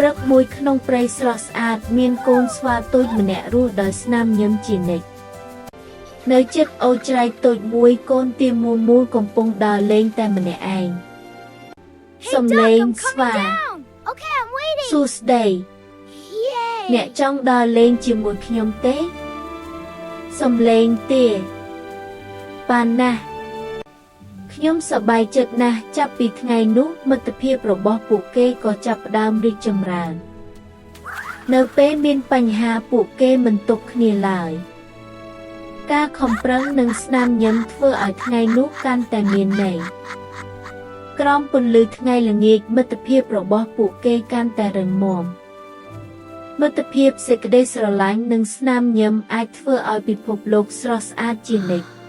ព្រឹកមួយក្នុងព្រៃស្រស់ស្អាតមានកូនស្វាតូចម្នាក់រស់ដោយស្នាមញឹមជានិច្ចនៅជិតអូរច្រែកតូចមួយកូនទាមូលកំពុងដើរលេងតែម្នាក់ឯងសំឡេងស្វាសួស្ដីអ្នកចង់ដើរលេងជាមួយខ្ញុំទេសំឡេងទាបានណាស់ខ្ញុំសប្បាយចិត្តណាស់ចាប់ពីថ្ងៃនោះមិត្តភាពរបស់ពួកគេក៏ចាប់ផ្ដើមរីកចម្រើននៅពេលមានបញ្ហាពួកគេមិនទុកគ្នាឡើយការខំប្រឹងនិងស្នាមញញឹមធ្វើឲ្យថ្ងៃនោះកាន់តែមានន័យក្រោមពន្លឺថ្ងៃល្ងាចមិត្តភាពរបស់ពួកគេកាន់តែរឹងមាំមិត្តភាពសេចក្តីស្រឡាញ់និងស្នាមញញឹមអាចធ្វើឲ្យពិភពលោកស្រស់ស្អាតជានិច្ច